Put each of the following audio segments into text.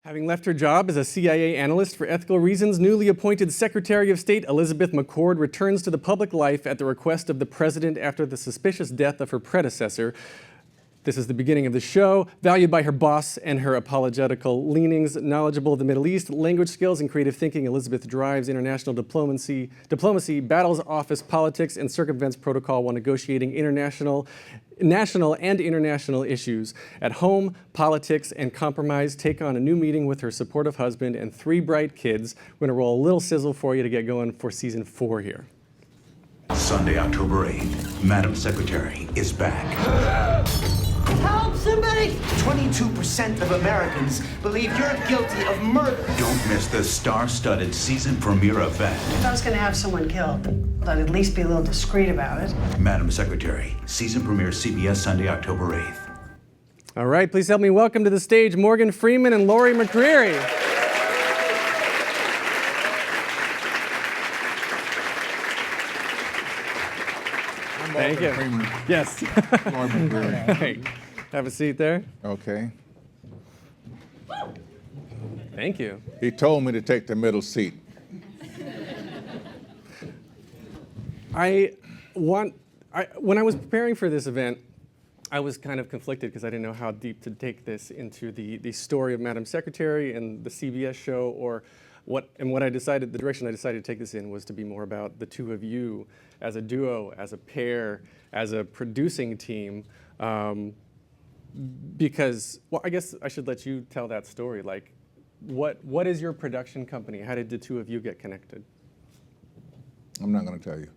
Having left her job as a CIA analyst for ethical reasons, newly appointed Secretary of State Elizabeth McCord returns to the public life at the request of the president after the suspicious death of her predecessor. This is the beginning of the show. Valued by her boss and her apologetical leanings, knowledgeable of the Middle East, language skills, and creative thinking, Elizabeth drives international diplomacy, battles office politics, and circumvents protocol while negotiating national and international issues. At home, politics and compromise take on a new meeting with her supportive husband and 3 bright kids. We're going to roll a little sizzle for you to get going for season 4 here. Sunday, October 8th, Madam Secretary is back. Help, somebody! 22% of Americans believe you're guilty of murder. Don't miss the star-studded season premiere event. If I was gonna have someone killed, I'd at least be a little discreet about it. Madam Secretary, season premiere CBS Sunday, October 8th. All right, please help me welcome to the stage Morgan Freeman and Laurie McCreary. Thank you. Freeman. Yes. Laurie McCreary. Hey, have a seat there. Okay. Thank you. He told me to take the middle seat. When I was preparing for this event, I was kind of conflicted because I didn't know how deep to take this into the story of Madam Secretary and the CBS show, or the direction I decided to take this in was to be more about the two of you as a duo, as a pair, as a producing team. Because, well, I guess I should let you tell that story. Like, what is your production company? How did the two of you get connected? I'm not going to tell you.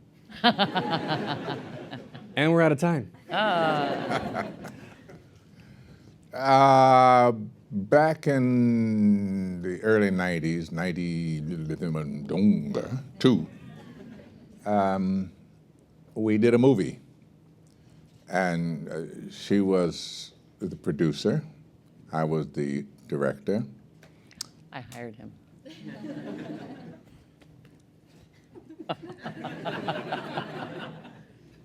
And we're out of time. Back in the early 90s, 92, we did a movie. And she was the producer. I was the director. I hired him.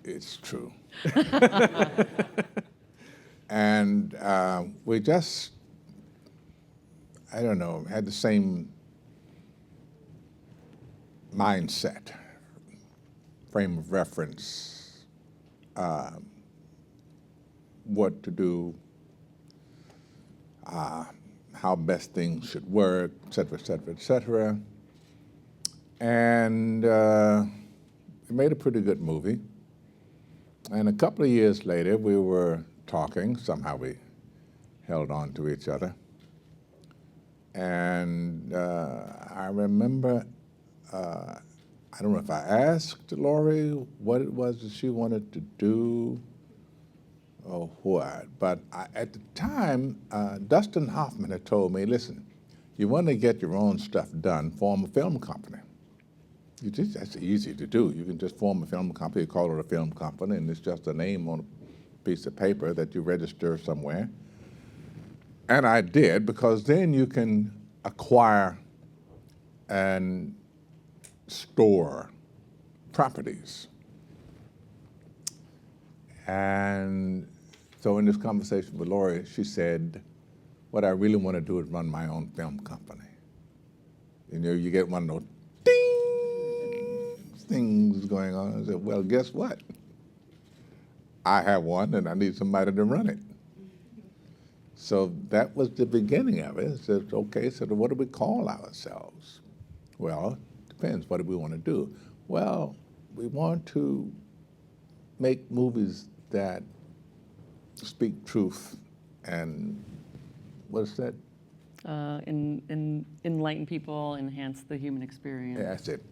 It's true. And we just, I don't know, had the same mindset, frame of reference, what to do, how best things should work, et cetera, et cetera, et cetera. And it made a pretty good movie. And a couple of years later, we were talking. Somehow we held on to each other. And I remember, I don't know if I asked Laurie what it was that she wanted to do or what, but at the time, Dustin Hoffman had told me, listen, you want to get your own stuff done, form a film company. That's easy to do. You can just form a film company, you call it a film company, and it's just a name on a piece of paper that you register somewhere. And I did, because then you can acquire and store properties. And so in this conversation with Laurie, she said, what I really want to do is run my own film company. You know, you get one of those things going on. I said, well, guess what? I have one, and I need somebody to run it. So that was the beginning of it. I said, okay, so what do we call ourselves? Well, depends. What do we want to do? Well, we want to make movies that speak truth and, what's that? Enlighten people, enhance the human experience. Yeah, that's it.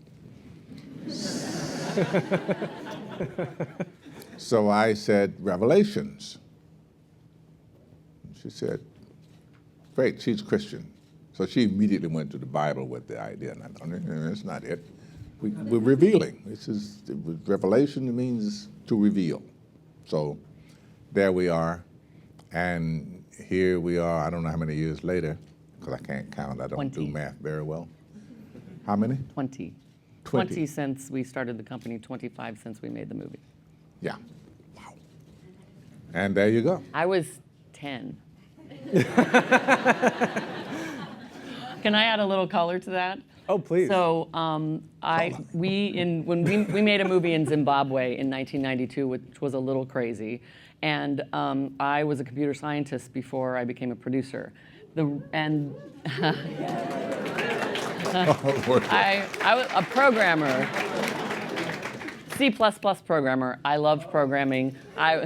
So I said, Revelations. She said, great, she's Christian. So she immediately went to the Bible with the idea, and I thought, that's not it. We're revealing. Revelation means to reveal. So there we are, and here we are, I don't know how many years later, because I can't count, I don't 20. do math very well. How many? 20. 20. 20 since we started the company, 25 since we made the movie. Yeah, wow. And there you go. I was 10. Can I add a little color to that? Oh, please. So when we made a movie in Zimbabwe in 1992, which was a little crazy, and I was a computer scientist before I became a producer. I was a programmer, C++ programmer. I loved programming. I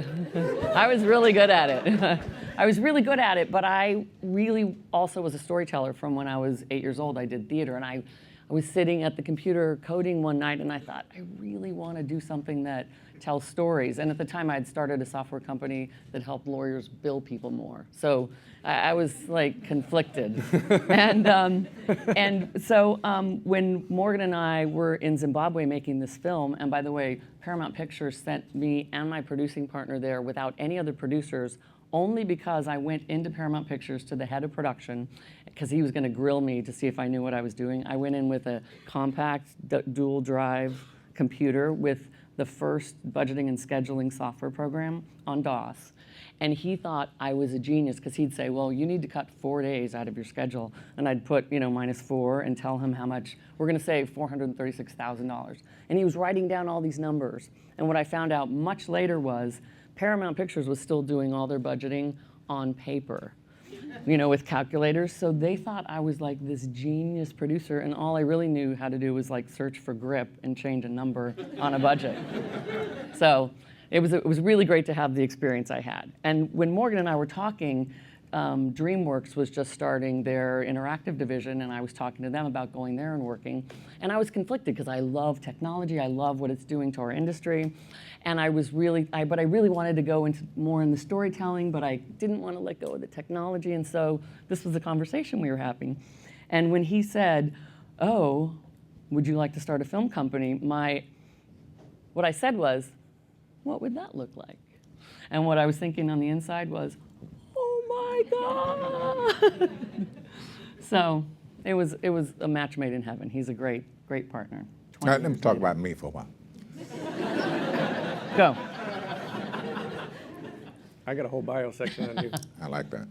was really good at it. I was really good at it, but I really also was a storyteller from when I was 8 years old. I did theater, and I was sitting at the computer coding one night, and I thought, I really want to do something that tells stories. And at the time, I had started a software company that helped lawyers bill people more. So I was like conflicted. and so when Morgan and I were in Zimbabwe making this film, and by the way, Paramount Pictures sent me and my producing partner there without any other producers, only because I went into Paramount Pictures to the head of production, because he was going to grill me to see if I knew what I was doing. I went in with a compact dual drive computer with the first budgeting and scheduling software program on DOS. And he thought I was a genius, because he'd say, well, you need to cut 4 days out of your schedule. And I'd put, -4 and tell him how much, we're going to save $436,000. And he was writing down all these numbers. And what I found out much later was Paramount Pictures was still doing all their budgeting on paper, with calculators. So they thought I was like this genius producer, and all I really knew how to do was like search for grip and change a number on a budget. So it was really great to have the experience I had. And when Morgan and I were talking, DreamWorks was just starting their interactive division, and I was talking to them about going there and working. And I was conflicted, because I love technology, I love what it's doing to our industry, and I really wanted to go into more in the storytelling, but I didn't want to let go of the technology, and so this was the conversation we were having. And when he said, "Oh, would you like to start a film company?" What I said was, "What would that look like?" And what I was thinking on the inside was, "Oh my God!" So it was a match made in heaven. He's a great partner. All right, let me talk about me for a while. Go. I got a whole bio section on you. I like that.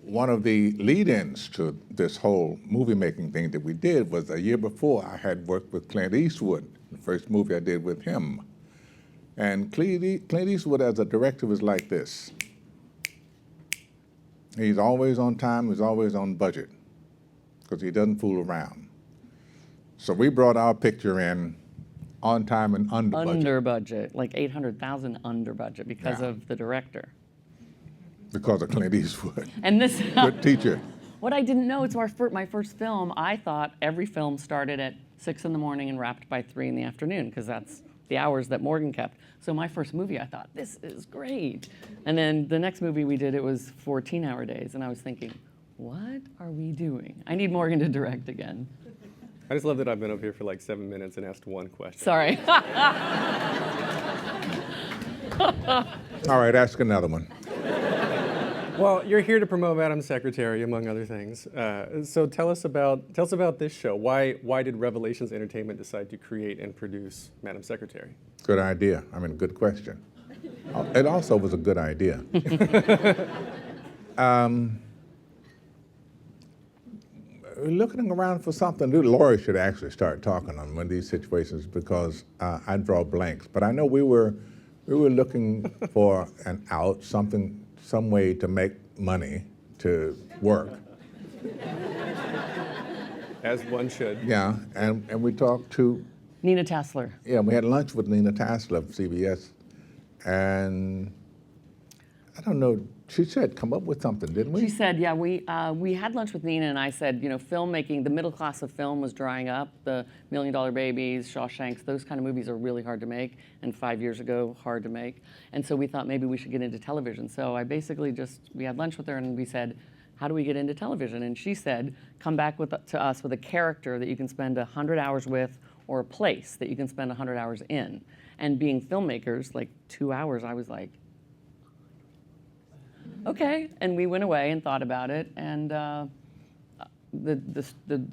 One of the lead-ins to this whole movie-making thing that we did was a year before I had worked with Clint Eastwood, the first movie I did with him. And Clint Eastwood as a director was like this. He's always on time, he's always on budget, because he doesn't fool around. So we brought our picture in on time and under budget. Under budget, like 800,000 under budget because Yeah. of the director. Because of Clint Eastwood. And this, Good teacher. what I didn't know, it's my first film. I thought every film started at 6 in the morning and wrapped by 3 in the afternoon, because that's the hours that Morgan kept. So my first movie, I thought, this is great. And then the next movie we did, it was 14-hour days, and I was thinking, what are we doing? I need Morgan to direct again. I just love that I've been up here for like 7 minutes and asked one question. Sorry. All right, ask another one. Well, you're here to promote Madam Secretary, among other things. So tell us about this show. Why did Revelations Entertainment decide to create and produce Madam Secretary? Good idea. Good question. It also was a good idea. Looking around for something new. Laurie should actually start talking on one of these situations, because I draw blanks. But I know we were looking for an out, some way to make money to work. As one should. Yeah, and we talked to, Nina Tassler. yeah, we had lunch with Nina Tassler of CBS, and I don't know, she said come up with something, didn't we? She said, yeah, we had lunch with Nina, and I said, filmmaking, the middle class of film was drying up. The $1 Million Babies, Shawshanks, those kind of movies are really hard to make, and 5 years ago, hard to make. And so we thought maybe we should get into television. So I basically we had lunch with her, and we said, how do we get into television? And she said, come back to us with a character that you can spend 100 hours with, or a place that you can spend 100 hours in. And being filmmakers, like 2 hours, I was like, okay, and we went away and thought about it, and the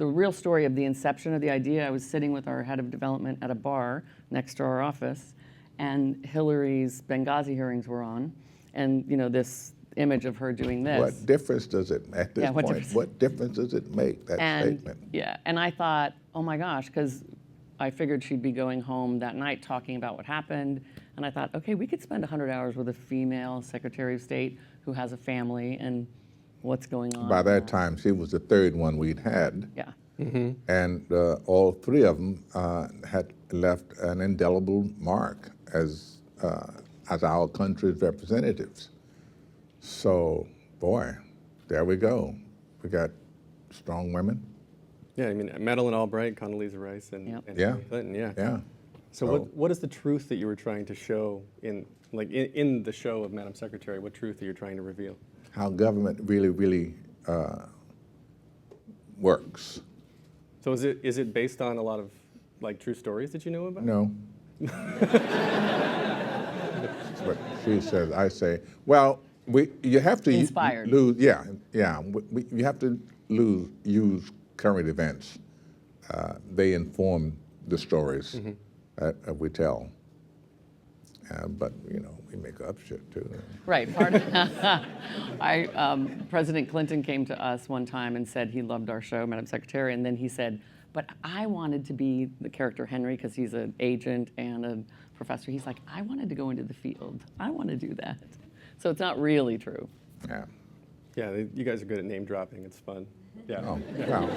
real story of the inception of the idea, I was sitting with our head of development at a bar next to our office, and Hillary's Benghazi hearings were on, and this image of her doing this. What difference does it, at this Yeah, what point, difference? what difference does it make, that statement? Yeah, and I thought, oh my gosh, because I figured she'd be going home that night talking about what happened, and I thought, okay, we could spend 100 hours with a female Secretary of State who has a family and what's going on. By that time, she was the third one we'd had. Yeah. And all three of them had left an indelible mark as our country's representatives. So, boy, there we go. We got strong women. Yeah, I mean, Madeleine Albright, Condoleezza Rice, and, Yep. and Yeah. Hillary Clinton, yeah. Yeah. So what is the truth that you were trying to show in the show of Madam Secretary? What truth are you trying to reveal? How government really, really works. So is it based on a lot of like true stories that you know about? No. But she says, I say, well, you have to Inspired. lose. You have to use current events. They inform the stories that we tell. But we make up shit too. Right. President Clinton came to us one time and said he loved our show, Madam Secretary, and then he said, but I wanted to be the character Henry because he's an agent and a professor. He's like, I wanted to go into the field. I want to do that. So it's not really true. Yeah. Yeah, you guys are good at name dropping. It's fun. Yeah. Oh, wow.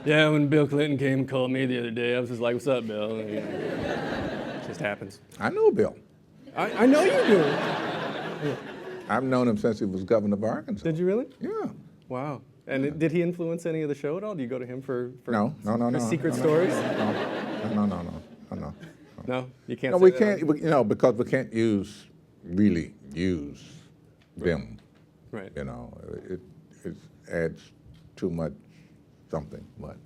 Yeah, when Bill Clinton came and called me the other day, I was just like, "What's up, Bill?" And, it just happens. I know Bill. I know you do. I've known him since he was governor of Arkansas. Did you really? Yeah. Wow. And did he influence any of the show at all? Do you go to him for No. secret stories? No. No, you can't. No, say we that. can't, because we can't really use them. Right. It adds too much something, but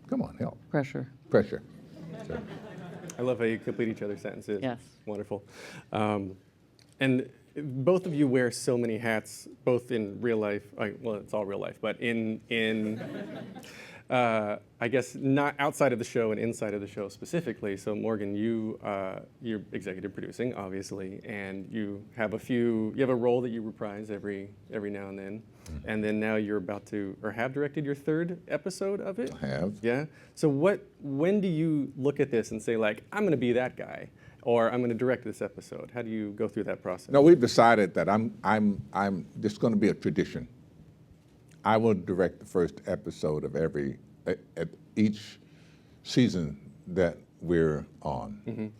come on, help. Pressure. Pressure. So, I love how you complete each other's sentences. Yes. Wonderful. And both of you wear so many hats, both in real life. Well, it's all real life, but in I guess not outside of the show and inside of the show specifically. So Morgan, you're executive producing, obviously, and you have a role that you reprise every now and then. And then now you're about to, or have directed your third episode of it? I have. Yeah. So when do you look at this and say, like, I'm going to be that guy, or I'm going to direct this episode? How do you go through that process? No, we've decided that this is going to be a tradition. I will direct the first episode of each season that we're on.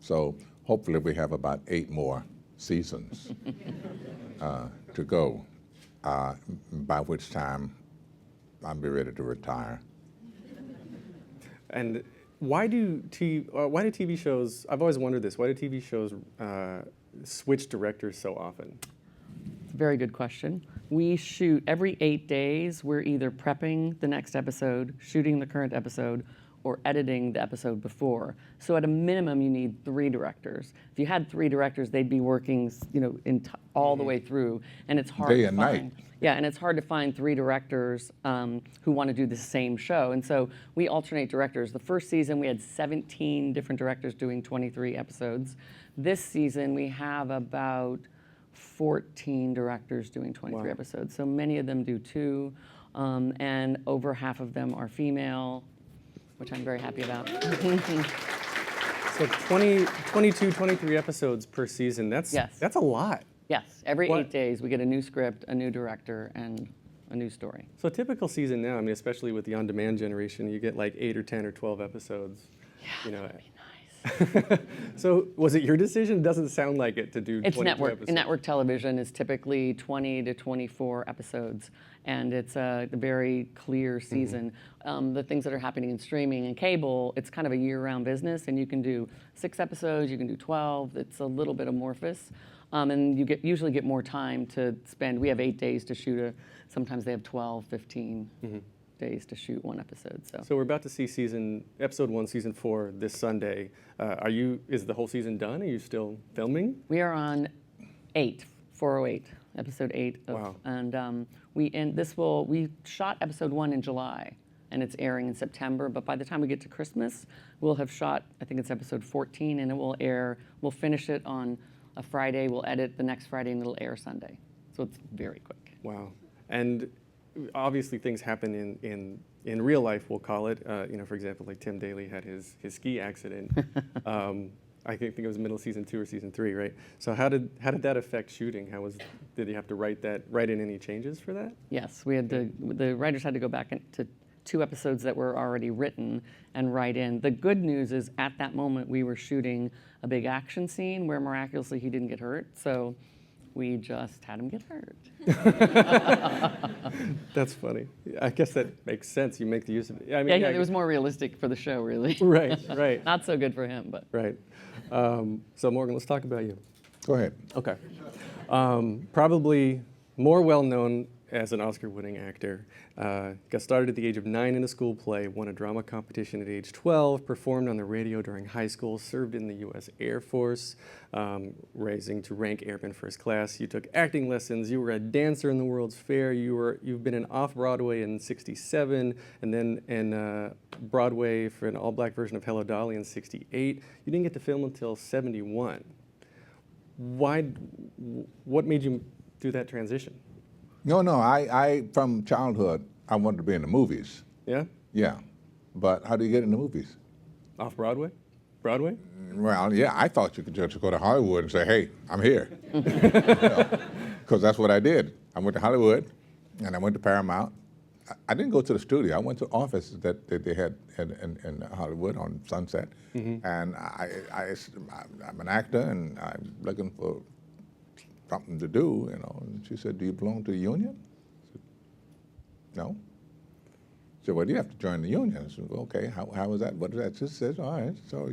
So hopefully we have about 8 more seasons to go, by which time I'll be ready to retire. And why do TV shows? I've always wondered this. Why do TV shows switch directors so often? Very good question. We shoot every 8 days. We're either prepping the next episode, shooting the current episode, or editing the episode before. So at a minimum, you need 3 directors. If you had 3 directors, they'd be working, all the way through, and it's hard Day to and find. night. Yeah, and it's hard to find 3 directors who want to do the same show. And so we alternate directors. The first season, we had 17 different directors doing 23 episodes. This season, we have about 14 directors doing 23 episodes. So many of them do 2, and over half of them are female, which I'm very happy about. So 22, 23 episodes per season. That's a lot. Yes, every What- 8 days we get a new script, a new director, and a new story. So a typical season now, I mean, especially with the on-demand generation, you get like 8 or 10 or 12 episodes. Yeah, That'd be nice. So was it your decision? It doesn't sound like it to do It's 22 network. episodes. Network television is typically 20 to 24 episodes, and it's a very clear season. The things that are happening in streaming and cable, it's kind of a year-round business, and you can do 6 episodes, you can do 12. It's a little bit amorphous, and you usually get more time to spend. We have 8 days to shoot sometimes they have 12, 15 days to shoot one episode. So we're about to see episode 1, season 4 this Sunday. Is the whole season done? Are you still filming? We are on 408, episode 8. Wow. And we shot episode 1 in July, and it's airing in September. But by the time we get to Christmas, we'll have shot, I think it's episode 14, and it will air. We'll finish it on a Friday, we'll edit the next Friday, and it'll air Sunday. So it's very quick. Wow. And obviously things happen in real life, we'll call it. For example, like Tim Daly had his ski accident. I think it was middle season 2 or season 3, right? So how did that affect shooting? Did you have to write in any changes for that? Yes, the writers had to go back to 2 episodes that were already written and write in. The good news is at that moment we were shooting a big action scene where miraculously he didn't get hurt. So we just had him get hurt. That's funny. I guess that makes sense. You make the use of it. I mean, Yeah, it was more realistic for the show, really. Right. Not so good for him, but. Right. So Morgan, let's talk about you. Go ahead. Okay. Probably more well-known as an Oscar-winning actor. Got started at the age of 9 in a school play, won a drama competition at age 12, performed on the radio during high school, served in the U.S. Air Force, raising to rank airman first class. You took acting lessons. You were a dancer in the World's Fair. You've been in Off-Broadway in '67, and then in Broadway for an all-black version of Hello Dolly in '68. You didn't get to film until '71. What made you do that transition? No, I from childhood, I wanted to be in the movies. Yeah? Yeah. But how do you get in the movies? Off-Broadway? Broadway? Well, yeah, I thought you could just go to Hollywood and say, hey, I'm here. Because that's what I did. I went to Hollywood, and I went to Paramount. I didn't go to the studio. I went to offices that they had in Hollywood on Sunset. And I'm an actor, and I'm looking for something to do, And she said, do you belong to a union? I said, no. She said, well, you have to join the union. I said, okay, how is that? What is that? She says, all right, so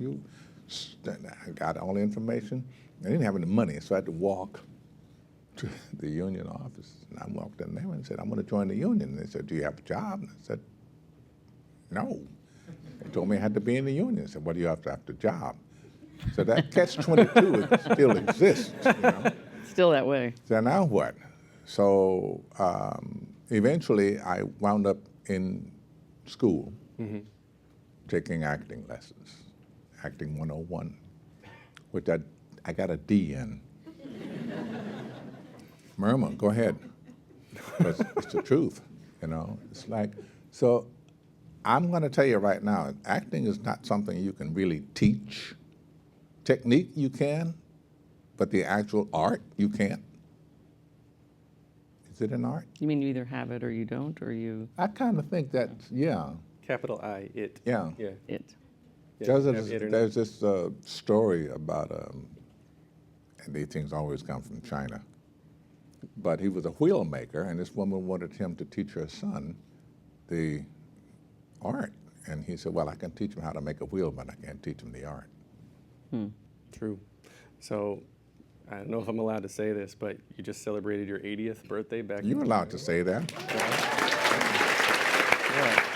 I got all the information. I didn't have any money, so I had to walk to the union office. And I walked in there and said, I'm going to join the union. And they said, do you have a job? And I said, no. They told me I had to be in the union. I said, what do you have to have the job? So that catch-22 still exists, Still that way. So now what? So eventually I wound up in school taking acting lessons, Acting 101, which I got a D in. Murmur, go ahead. It's the truth, It's like, so I'm going to tell you right now, acting is not something you can really teach. Technique you can, but the actual art you can't. Is it an art? You mean you either have it or you don't, or you. I kind of think that, yeah. Capital I, it. Yeah. Yeah. It. Yeah, There's this story about, and these things always come from China, but he was a wheel maker, and this woman wanted him to teach her son the art. And he said, well, I can teach him how to make a wheel, but I can't teach him the art. True. So I don't know if I'm allowed to say this, but you just celebrated your 80th birthday back. You're allowed to say that. Yeah.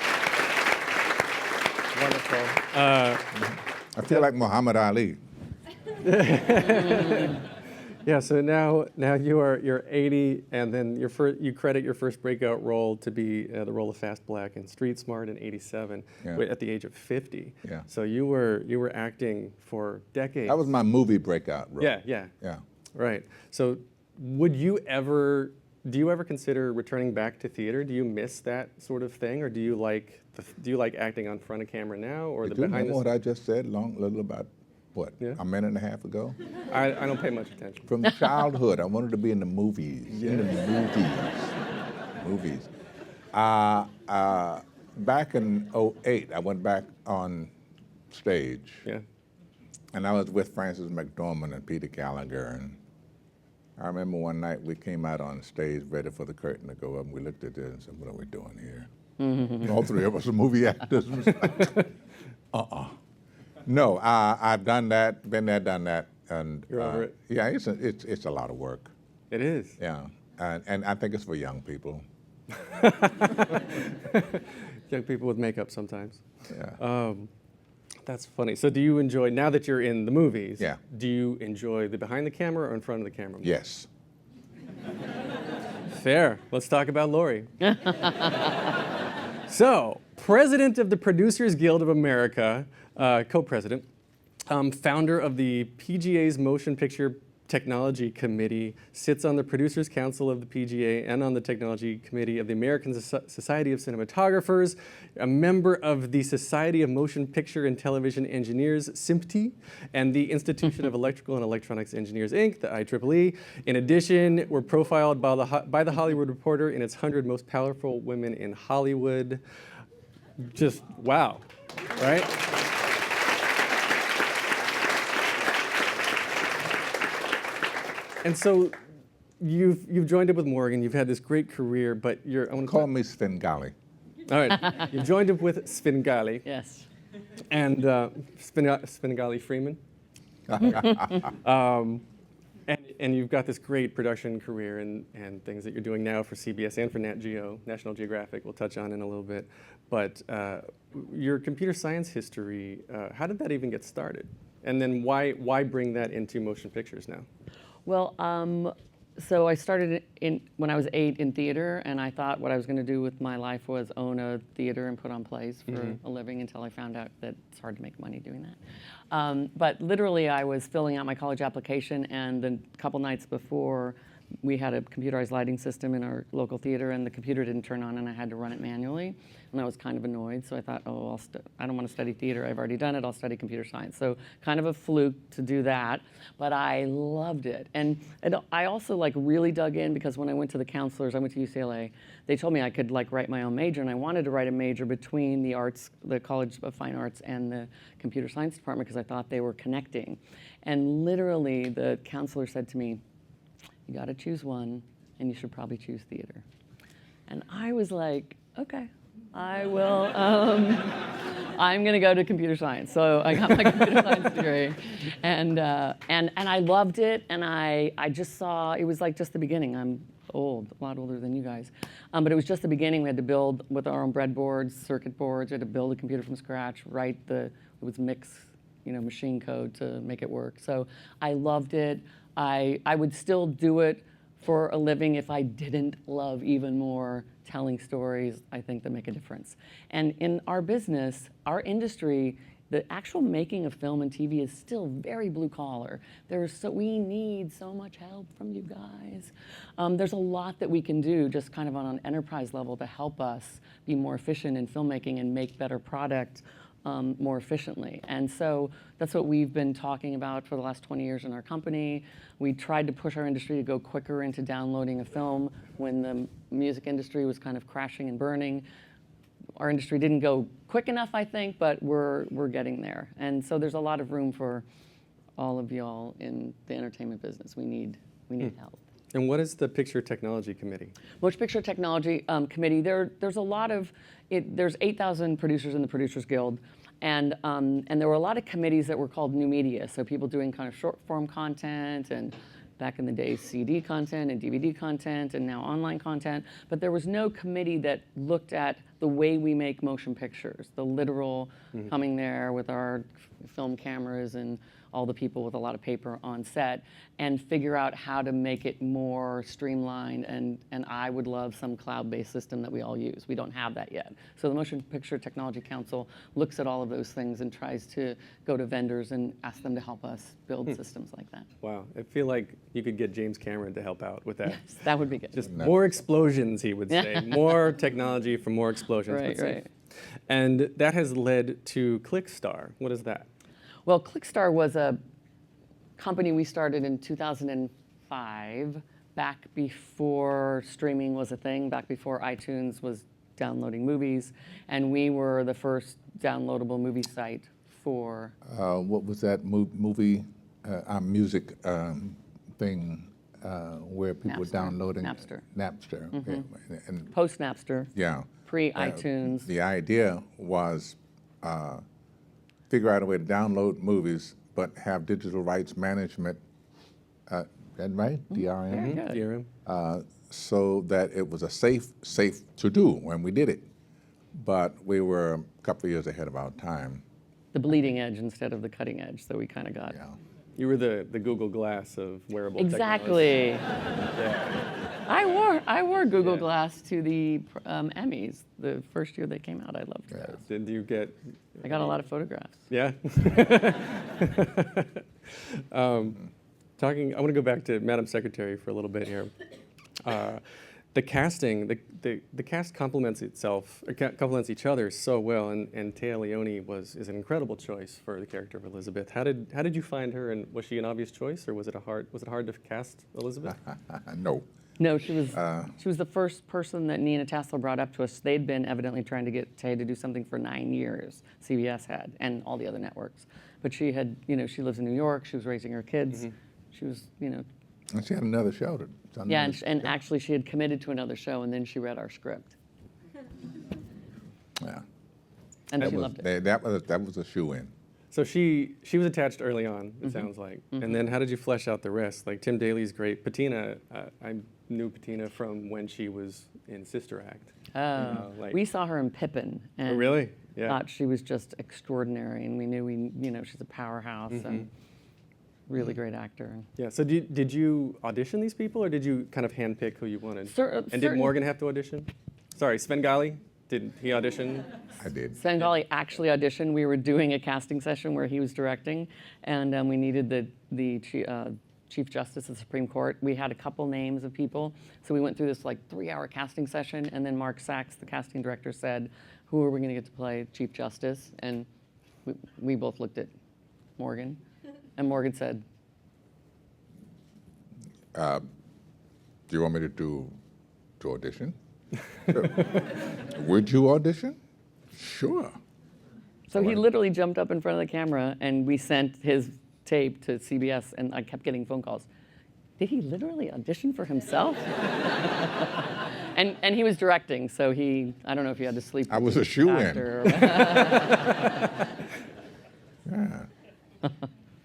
Wonderful. I feel like Muhammad Ali. Yeah. So now you're 80, and then you credit your first breakout role to be the role of Fast Black in Street Smart in '87, at the age of 50. Yeah. So you were acting for decades. That was my movie breakout role. Yeah. Right. So do you ever consider returning back to theater? Do you miss that sort of thing, or do you like acting on front of camera now, or Did the you behind know the what I just said little about, what, Yeah. a minute and a half ago? I don't pay much attention. From childhood, I wanted to be in the movies. In the movies. Back in '08, I went back on stage. Yeah. And I was with Frances McDormand and Peter Gallagher. And I remember one night we came out on stage ready for the curtain to go up, and we looked at this and said, what are we doing here? All three of us are movie actors. It was like, No, I've done that, been there, done that. And You're over it? Yeah, it's a lot of work. It is. Yeah, and I think it's for young people. Young people with makeup sometimes. Yeah. That's funny. So do you enjoy, now that you're in the movies, Yeah. do you enjoy the behind the camera or in front of the camera more? Yes. Fair. Let's talk about Laurie. So, president of the Producers Guild of America, co-president, founder of the PGA's Motion Picture Technology Committee, sits on the Producers Council of the PGA and on the Technology Committee of the American Society of Cinematographers, a member of the Society of Motion Picture and Television Engineers, SIMPTE, and the Institution of Electrical and Electronics Engineers, Inc., the IEEE. In addition, we're profiled by the Hollywood Reporter in its 100 Most Powerful Women in Hollywood. Just wow, right? And so you've joined up with Morgan. You've had this great career, but I want to Call me Svengali. All right, you've joined up with Svengali Yes. and Svengali Freeman, and you've got this great production career and things that you're doing now for CBS and for Nat Geo, National Geographic. We'll touch on in a little bit, but your computer science history. How did that even get started? And then why bring that into motion pictures now? Well, so I started when I was 8 in theater, and I thought what I was going to do with my life was own a theater and put on plays for a living until I found out that it's hard to make money doing that. But literally, I was filling out my college application, and a couple nights before, we had a computerized lighting system in our local theater, and the computer didn't turn on, and I had to run it manually. And I was kind of annoyed, so I thought, oh, I don't want to study theater. I've already done it. I'll study computer science. So kind of a fluke to do that, but I loved it. And I also really dug in, because when I went to the counselors, I went to UCLA, they told me I could write my own major, and I wanted to write a major between the arts, the College of Fine Arts, and the computer science department, because I thought they were connecting. And literally, the counselor said to me, you got to choose one, and you should probably choose theater. And I was like, okay, I will. I'm going to go to computer science. So I got my computer science degree, and I loved it. And I just saw it was just the beginning. I'm old, a lot older than you guys, but it was just the beginning. We had to build with our own breadboards, circuit boards. We had to build a computer from scratch, it was mix, machine code to make it work. So I loved it. I would still do it for a living if I didn't love even more telling stories, I think, that make a difference. And in our business, our industry, the actual making of film and TV is still very blue collar. We need so much help from you guys. There's a lot that we can do just kind of on an enterprise level to help us be more efficient in filmmaking and make better product more efficiently. And so that's what we've been talking about for the last 20 years in our company. We tried to push our industry to go quicker into downloading a film when the music industry was kind of crashing and burning. Our industry didn't go quick enough, I think, but we're getting there. And so there's a lot of room for all of y'all in the entertainment business. We need help. And what is the Picture Technology Committee? Motion Picture Technology Committee. There's a lot of there's 8,000 producers in the Producers Guild, and there were a lot of committees that were called new media. So people doing kind of short form content, and back in the day CD content and DVD content, and now online content. But there was no committee that looked at the way we make motion pictures, the literal coming there with our film cameras and all the people with a lot of paper on set, and figure out how to make it more streamlined. And I would love some cloud-based system that we all use. We don't have that yet. So the Motion Picture Technology Council looks at all of those things and tries to go to vendors and ask them to help us build systems like that. Wow, I feel like you could get James Cameron to help out with that. Yes, that would be good. Just more explosions, he would say. More technology for more explosions. Right, let's say. right. And that has led to ClickStar. What is that? Well, ClickStar was a company we started in 2005, back before streaming was a thing, back before iTunes was downloading movies, and we were the first downloadable movie site for... What was that movie, music thing where people were Napster. downloading? Napster. Napster. Yeah. And, Post-Napster, yeah. pre-iTunes. The idea was figure out a way to download movies, but have digital rights management, that right? DRM? Very good. DRM? So that it was a safe to do when we did it. But we were a couple of years ahead of our time. The bleeding edge instead of the cutting edge, so we kind of got... Yeah. You were the Google Glass of wearable Exactly. technology. I wore Google Glass to the Emmys the first year they came out. I loved those. Did you get... I got a lot of photographs. Yeah? I want to go back to Madam Secretary for a little bit here. The casting, the cast complements itself, complements each other so well, and Téa Leoni is an incredible choice for the character of Elizabeth. How did you find her, and was she an obvious choice, or was it hard to cast Elizabeth? No. No, she was the first person that Nina Tassel brought up to us. They'd been evidently trying to get Téa to do something for 9 years. CBS had, and all the other networks. But she had, she lives in New York. She was raising her kids. She was, And she had another show. Yeah, and actually she had committed to another show, and then she read our script. Yeah. And she loved it. That was a shoe-in. So she was attached early on, it sounds like. And then how did you flesh out the rest? Like Tim Daly's great. Patina, I knew Patina from when she was in Sister Act. We saw her in Pippin. And Oh, really? Yeah. thought she was just extraordinary, and we knew she's a powerhouse and really great actor. Yeah. So did you audition these people, or did you kind of handpick who you wanted? And did Morgan have to audition? Sorry, Svengali, did he audition? I did. Svengali actually auditioned. We were doing a casting session where he was directing, and we needed the Chief Justice of the Supreme Court. We had a couple names of people, so we went through this like 3-hour casting session, and then Mark Sachs, the casting director, said, "Who are we going to get to play Chief Justice?" And we both looked at Morgan, and Morgan said, Do you want me to audition? Would you audition? Sure. so he literally jumped up in front of the camera, and we sent his tape to CBS, and I kept getting phone calls. Did he literally audition for himself? and he was directing, so I don't know if he had to sleep. I with was the a shoo-in. actor Yeah.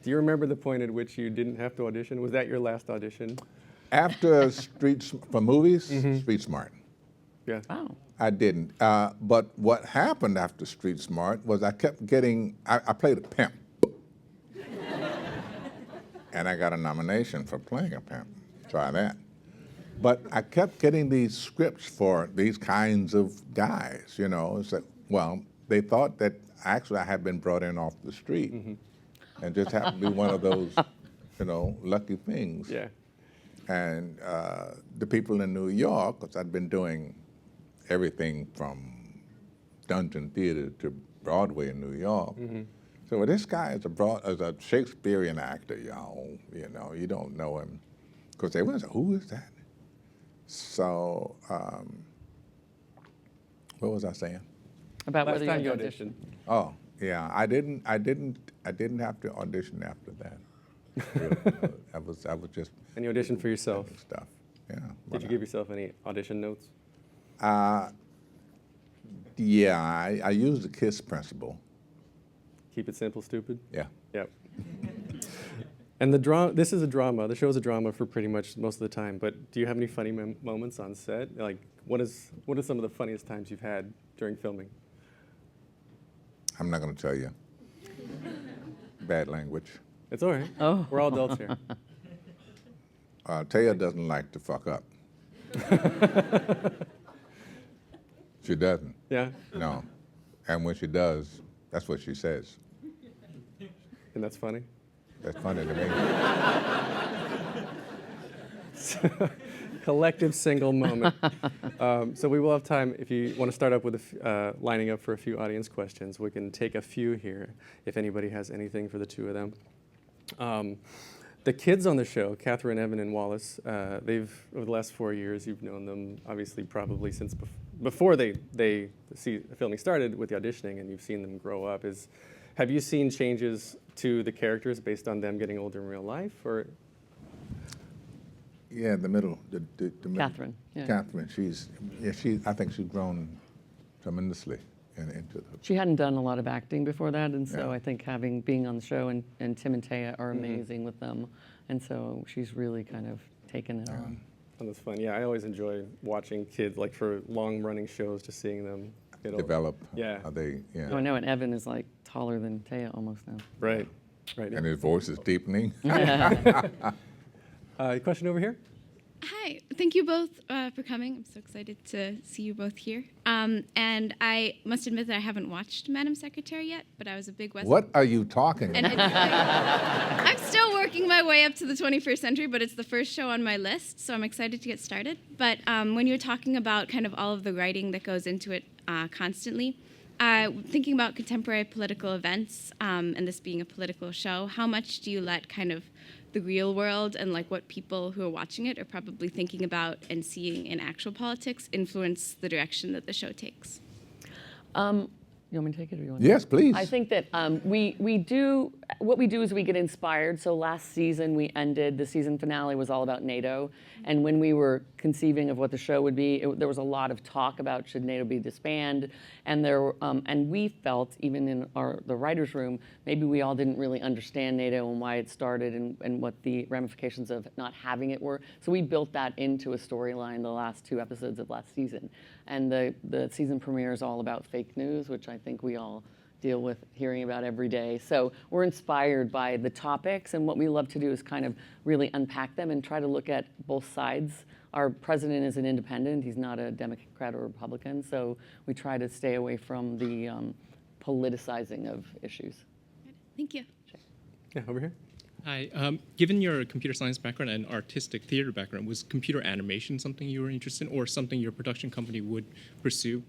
Do you remember the point at which you didn't have to audition? Was that your last audition? After for movies, Street Smart. Yeah. Wow. I didn't. But what happened after Street Smart was I kept getting, I played a pimp. And I got a nomination for playing a pimp. Try that. But I kept getting these scripts for these kinds of guys, It's like, well, they thought that actually I had been brought in off the street and just happened to be one of those, lucky things. Yeah. And the people in New York, because I'd been doing everything from Dungeon Theater to Broadway in New York. So well, this guy is a Shakespearean actor, y'all. You don't know him. Because they was, who is that? So, what was I saying? About Last whether time you you had to auditioned. Oh, yeah, I didn't have to audition after that. Really. I was just And you auditioned for yourself. stuff. Yeah. Did you give yourself any audition notes? Yeah, I used the KISS principle. Keep it simple, stupid? Yeah. Yep. And this is a drama. The show is a drama for pretty much most of the time. But do you have any funny moments on set? Like, what are some of the funniest times you've had during filming? I'm not going to tell you. Bad language. It's all right. Oh. We're all adults here. Téa doesn't like to fuck up. She doesn't. Yeah. No. And when she does, that's what she says. And that's funny. That's funny to me. Collective single moment. So we will have time, if you want to start up with lining up for a few audience questions. We can take a few here if anybody has anything for the two of them. The kids on the show, Catherine, Evan, and Wallace, over the last 4 years, you've known them obviously probably since before the filming started with the auditioning, and you've seen them grow up. Have you seen changes to the characters based on them getting older in real life, or? Yeah, the middle. The middle. Catherine, yeah. Catherine, I think she's grown tremendously into the. She hadn't done a lot of acting before that, and so Yeah. I think being on the show, and Tim and Téa are amazing with them, and so she's really kind of taken it on. Oh, that's fun. Yeah, I always enjoy watching kids, like for long-running shows, just seeing them get older. Develop. Yeah. Yeah. Oh, I know, and Evan is like taller than Téa almost now. Right. And his voice is deepening. Question over here? Hi, thank you both for coming. I'm so excited to see you both here. And I must admit that I haven't watched Madam Secretary yet, but I was a big West. What are you talking And about? I'm still working my way up to the 21st century, but it's the first show on my list, so I'm excited to get started. But when you were talking about kind of all of the writing that goes into it constantly, thinking about contemporary political events and this being a political show, how much do you let kind of the real world and like what people who are watching it are probably thinking about and seeing in actual politics influence the direction that the show takes? You want me to take it or you want Yes, please. I think that we do, what we do is we get inspired. So last season we ended, the season finale was all about NATO. And when we were conceiving of what the show would be, there was a lot of talk about should NATO be disbanded. And and we felt, even in the writer's room, maybe we all didn't really understand NATO and why it started and what the ramifications of not having it were. So we built that into a storyline the last 2 episodes of last season. And the season premiere is all about fake news, which I think we all deal with hearing about every day. So we're inspired by the topics, and what we love to do is kind of really unpack them and try to look at both sides. Our president is an independent. He's not a Democrat or Republican, so we try to stay away from the politicizing of issues. Thank you. Yeah, over here. Hi. Given your computer science background and artistic theater background, was computer animation something you were interested in or something your production company would pursue?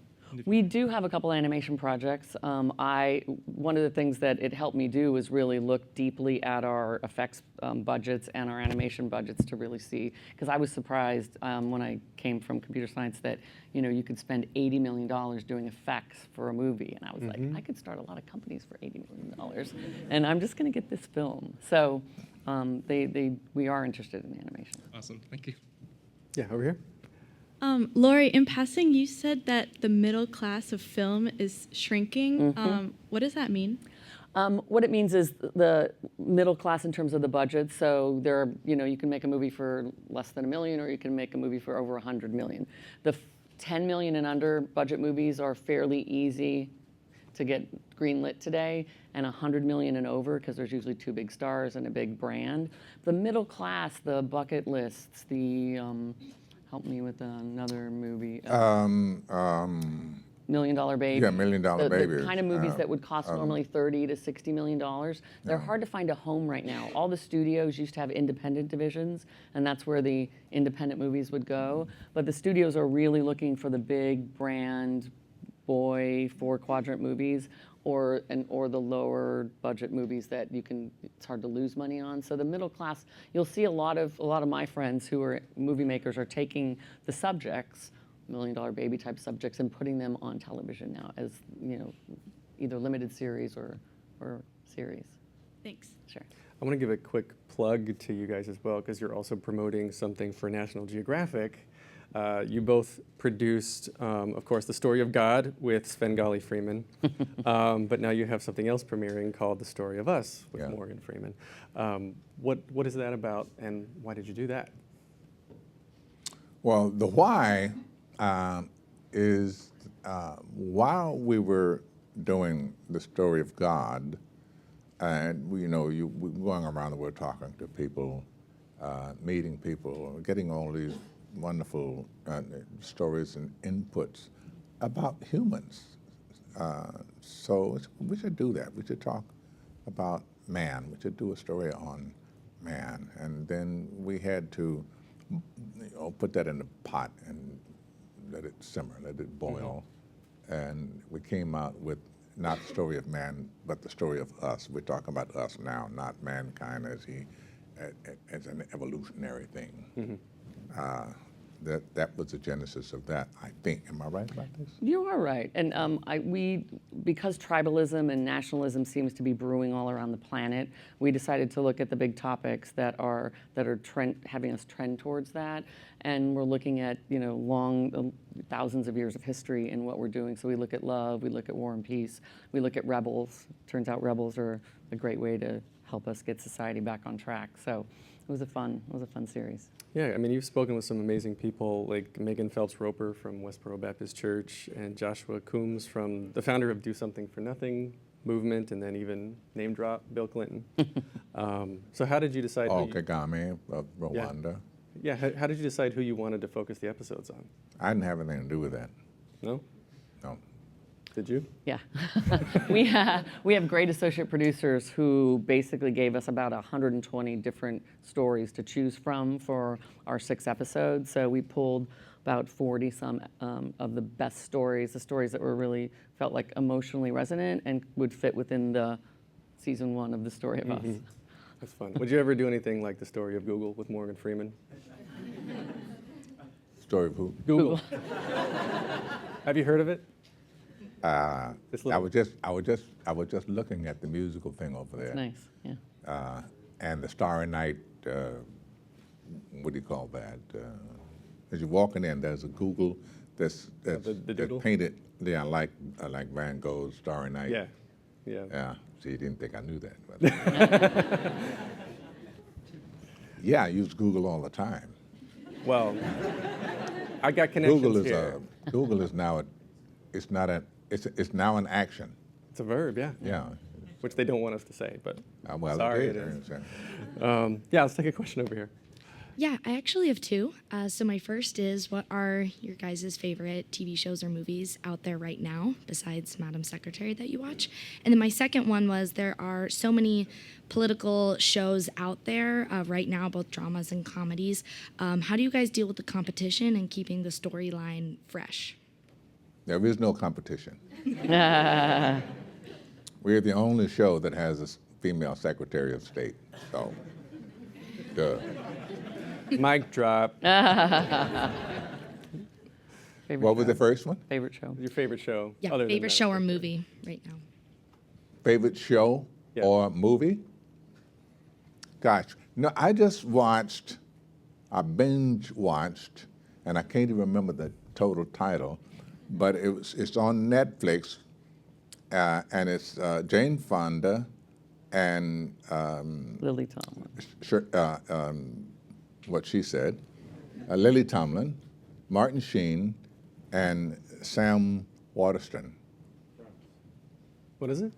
We do have a couple animation projects. One of the things that it helped me do was really look deeply at our effects budgets and our animation budgets to really see, because I was surprised when I came from computer science that you could spend $80 million doing effects for a movie, and I was like, I could start a lot of companies for $80 million, and I'm just going to get this film. So we are interested in animation. Awesome. Thank you. Yeah, over here. Laurie, in passing, you said that the middle class of film is shrinking. What does that mean? What it means is the middle class in terms of the budget. So there are, you can make a movie for less than $1 million, or you can make a movie for over $100 million. The 10 million and under budget movies are fairly easy to get greenlit today, and 100 million and over, because there's usually 2 big stars and a big brand. The middle class, the bucket lists, the help me with another movie. $1 Million Baby. Yeah, $1 Million Baby. The kind of movies that would cost normally $30 to $60 million. They're hard to find a home right now. All the studios used to have independent divisions, and that's where the independent movies would go. But the studios are really looking for the big brand, boy, 4-quadrant movies, or the lower budget movies that it's hard to lose money on. So the middle class, you'll see a lot of my friends who are movie makers are taking the subjects, $1 Million Baby type subjects, and putting them on television now as either limited series or series. Thanks. Sure. I want to give a quick plug to you guys as well, because you're also promoting something for National Geographic. You both produced, of course, The Story of God with Svengali Freeman, but now you have something else premiering called The Story of Us with Morgan Freeman. What is that about, and why did you do that? Well, the why is while we were doing The Story of God, and we're going around the world talking to people, meeting people, getting all these wonderful stories and inputs about humans. So we should do that. We should talk about man. We should do a story on man. And then we had to put that in the pot and let it simmer, let it boil. And we came out with not the story of man, but the story of us. We're talking about us now, not mankind as an evolutionary thing. That was the genesis of that, I think. Am I right about this? You are right. And because tribalism and nationalism seems to be brewing all around the planet, we decided to look at the big topics that are having us trend towards that. And we're looking at long thousands of years of history in what we're doing. So we look at love, we look at war and peace, we look at rebels. Turns out rebels are a great way to help us get society back on track. So it was a fun series. Yeah, I mean, you've spoken with some amazing people like Megan Phelps-Roper from Westboro Baptist Church and Joshua Coombs, from the founder of Do Something for Nothing movement, and then even name drop Bill Clinton. So how did you decide? Paul Kagame of Rwanda. Yeah, how did you decide who you wanted to focus the episodes on? I didn't have anything to do with that. No? No. Did you? Yeah. we have great associate producers who basically gave us about 120 different stories to choose from for our 6 episodes. So we pulled about 40 some of the best stories, the stories that were really felt like emotionally resonant and would fit within the season 1 of The Story of Us. That's fun. Would you ever do anything like The Story of Google with Morgan Freeman? Story of who? Google. Have you heard of it? This I little- was just looking at the musical thing over there. It's nice, yeah. And the Starry Night, what do you call that? As you're walking in, there's a Google that's the doodle? painted, yeah, like Van Gogh's Starry Night. Yeah. Yeah. Yeah. See, you didn't think I knew that. But yeah, I use Google all the time. Well, I got connections Google is here. Google is now it's now an action. It's a verb, yeah. Yeah. Which they don't want us to say, but Well, sorry, it it is. is. Yeah, let's take a question over here. Yeah, I actually have 2. So my first is, what are your guys' favorite TV shows or movies out there right now, besides Madam Secretary that you watch? And then my second one was, there are so many political shows out there right now, both dramas and comedies. How do you guys deal with the competition and keeping the storyline fresh? There is no competition. We're the only show that has a female Secretary of State. So, duh. Mic drop. What was the first one? Favorite show? Your favorite show? Yeah, other than favorite Madam show or Secretary. movie right now. Favorite show Yeah. or movie? Gosh, no, I binge watched, and I can't even remember the total title, but it's on Netflix, and it's Jane Fonda and Lily Tomlin. what she said, Lily Tomlin, Martin Sheen, and Sam Waterston. What is it?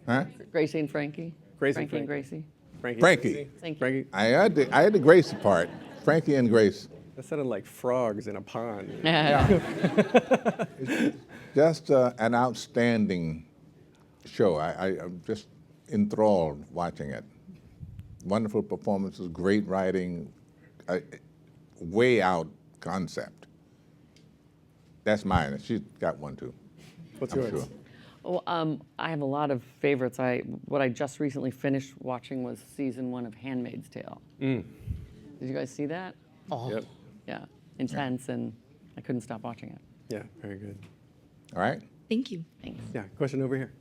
Huh? Gracie and Frankie. Gracie and Frankie and Frankie. Gracie. Frankie. Thank you. Frankie. I had the Gracie part, Frankie and Grace. That sounded like frogs in a pond. Just an outstanding show. I'm just enthralled watching it. Wonderful performances, great writing, way out concept. That's mine. She's got one too. What's I'm yours? sure. Well, I have a lot of favorites. What I just recently finished watching was season 1 of Handmaid's Tale. Did you guys see that? Oh, Yep. yeah, intense, and I couldn't stop watching it. Yeah, very good. All right. Thank you. Thanks. Yeah, question over here.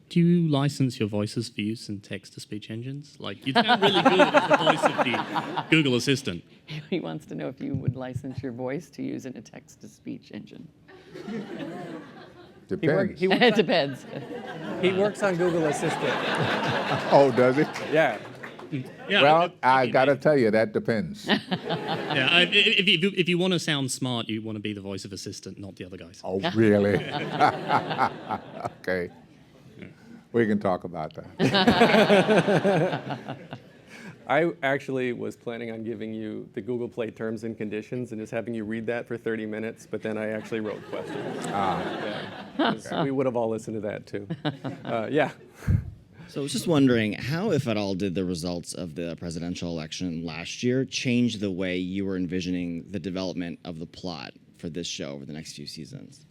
Do you license your voices for use in text-to-speech engines? Like, you sound really good as the voice of the Google Assistant. He wants to know if you would license your voice to use in a text-to-speech engine. Depends. It depends. He works on Google Assistant. Oh, does it? Yeah. Yeah, Well, I gotta tell you, that depends. yeah. If you want to sound smart, you want to be the voice of Assistant, not the other guys. Oh, really? Okay. We can talk about that. I actually was planning on giving you the Google Play terms and conditions and just having you read that for 30 minutes, but then I actually wrote questions. Yeah. We would have all listened to that too. Yeah. So I was just wondering, how, if at all, did the results of the presidential election last year change the way you were envisioning the development of the plot for this show over the next few seasons?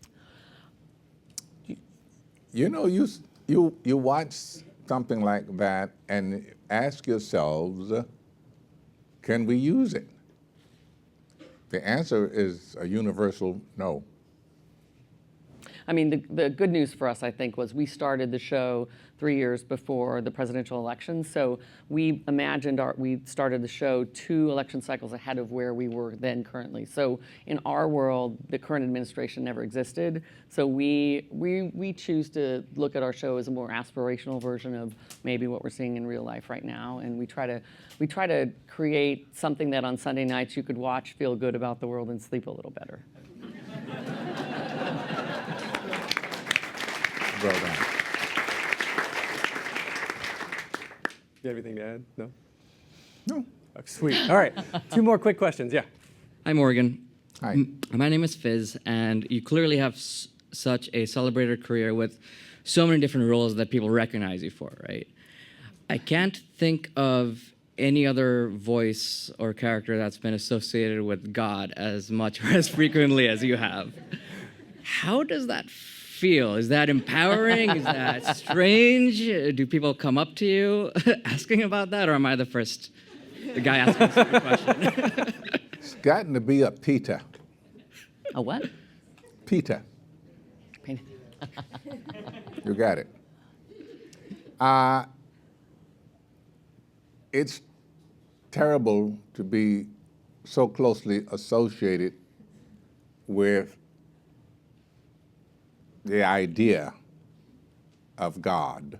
You know, you watch something like that and ask yourselves, can we use it? The answer is a universal no. I mean, the good news for us, I think, was we started the show 3 years before the presidential election. So we started the show 2 election cycles ahead of where we were then currently. So in our world, the current administration never existed. So we choose to look at our show as a more aspirational version of maybe what we're seeing in real life right now. And we try to create something that on Sunday nights you could watch, feel good about the world, and sleep a little better. Well done. You have anything to add? No? No. Sweet. All right. 2 more quick questions. Yeah. Hi, Morgan. Hi. My name is Fizz, and you clearly have such a celebrated career with so many different roles that people recognize you for, right? I can't think of any other voice or character that's been associated with God as much or as frequently as you have. How does that feel? Is that empowering? Is that strange? Do people come up to you asking about that, or am I the guy asking a stupid question? It's gotten to be a Peter. A what? Peter. Pain- You got it. It's terrible to be so closely associated with the idea of God.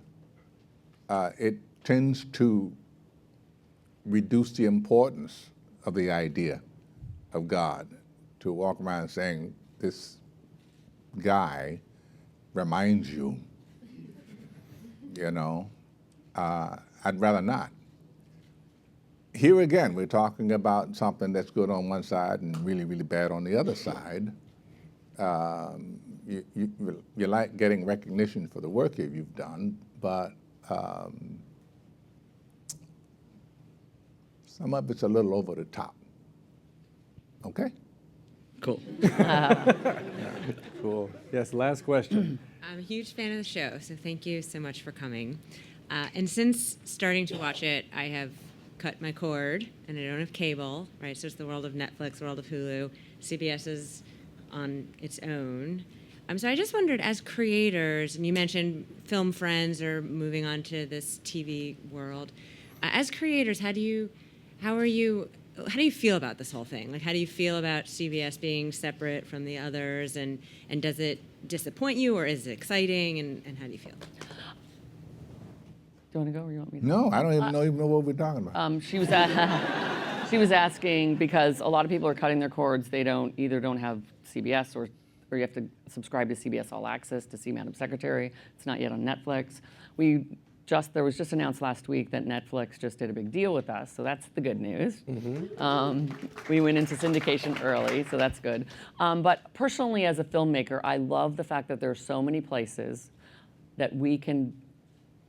It tends to reduce the importance of the idea of God, to walk around saying this guy reminds you, I'd rather not. Here again, we're talking about something that's good on one side and really, really bad on the other side. You like getting recognition for the work that you've done, but some of it's a little over the top. Okay? Cool. Cool. Yes, last question. I'm a huge fan of the show, so thank you so much for coming. And since starting to watch it, I have cut my cord, and I don't have cable, right? So it's the world of Netflix, the world of Hulu. CBS is on its own. So I just wondered, as creators, and you mentioned film friends or moving on to this TV world, as creators, how do you feel about this whole thing? Like, how do you feel about CBS being separate from the others, and does it disappoint you, or is it exciting, and how do you feel? Do you want to go, or you want me to? No, I don't even know what we're talking about. She was asking because a lot of people are cutting their cords. They don't have CBS, or you have to subscribe to CBS All Access to see Madam Secretary. It's not yet on Netflix. There was just announced last week that Netflix just did a big deal with us, so that's the good news. We went into syndication early, so that's good. But personally, as a filmmaker, I love the fact that there are so many places that we can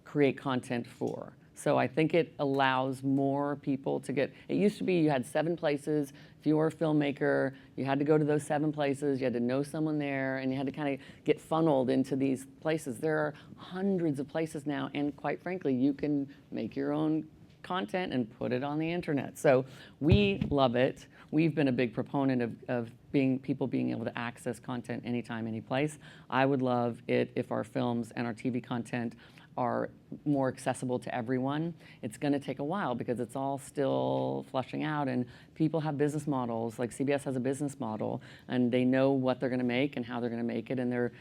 create content for. So I think it allows more people to get, it used to be you had 7 places. If you were a filmmaker, you had to go to those 7 places, you had to know someone there, and you had to kind of get funneled into these places. There are hundreds of places now, and quite frankly, you can make your own content and put it on the internet. So we love it. We've been a big proponent of people being able to access content anytime, any place. I would love it if our films and our TV content are more accessible to everyone. It's going to take a while because it's all still flushing out, and people have business models. Like CBS has a business model, and they know what they're going to make and how they're going to make it. And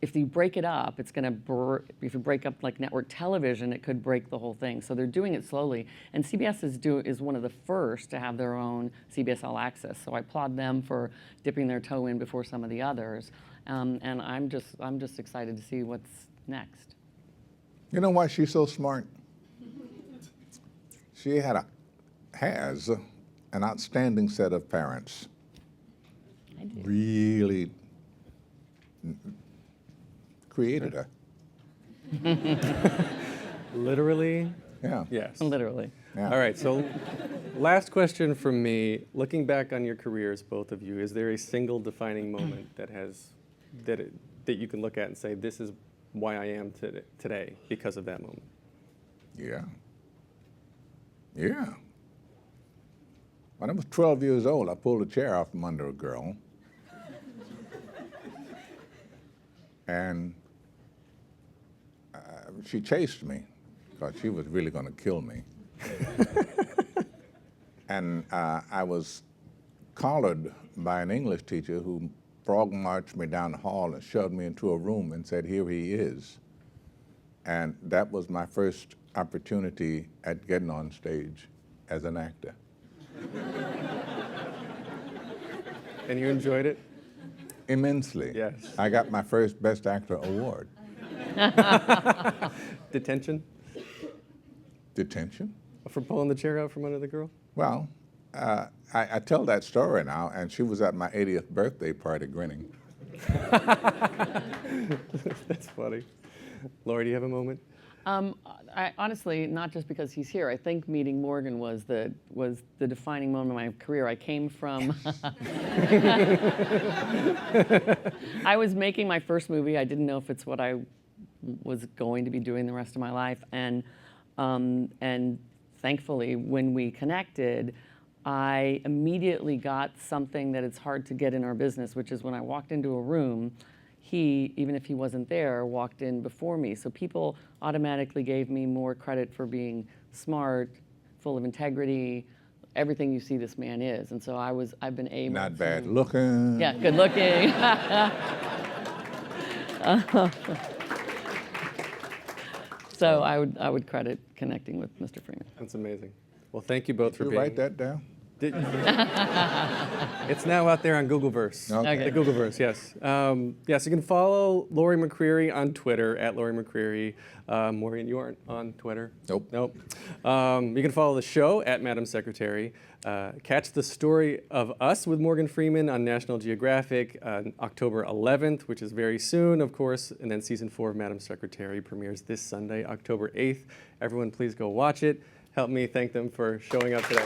if you break it up, it's going to if you break up like network television, it could break the whole thing. So they're doing it slowly. And CBS is one of the first to have their own CBS All Access. So I applaud them for dipping their toe in before some of the others. And I'm just excited to see what's next. You know why she's so smart? She has an outstanding set of parents. I do. Really created her. Literally? Yeah. Yes. Literally. Yeah. All right, so last question from me. Looking back on your careers, both of you, is there a single defining moment that you can look at and say, this is why I am today because of that moment? Yeah. Yeah. When I was 12 years old, I pulled a chair off from under a girl. And she chased me because she was really going to kill me. And I was collared by an English teacher who frog marched me down the hall and shoved me into a room and said, "Here he is." And that was my first opportunity at getting on stage as an actor. And you enjoyed it? Immensely. Yes. I got my first Best Actor award. Detention? Detention? For pulling the chair out from under the girl? Well, I tell that story now, and she was at my 80th birthday party grinning. That's funny. Lori, do you have a moment? I honestly, not just because he's here. I think meeting Morgan was the defining moment of my career. I came from. I was making my first movie. I didn't know if it's what I was going to be doing the rest of my life, and thankfully, when we connected, I immediately got something that it's hard to get in our business, which is when I walked into a room, he, even if he wasn't there, walked in before me. So people automatically gave me more credit for being smart, full of integrity, everything you see this man is. And so I've been able Not bad looking. Yeah, good looking. So I would credit connecting with Mr. Freeman. That's amazing. Well, thank you both for Did being. you write that down? It's now out there on Googleverse. Okay. The Googleverse, yes. Yes, you can follow Lori McCreary on Twitter, at Lori McCreary. Maureen, you aren't on Twitter? Nope. Nope. You can follow the show, at Madam Secretary. Catch the story of us with Morgan Freeman on National Geographic on October 11th, which is very soon, of course. And then season 4 of Madam Secretary premieres this Sunday, October 8th. Everyone, please go watch it. Help me thank them for showing up today.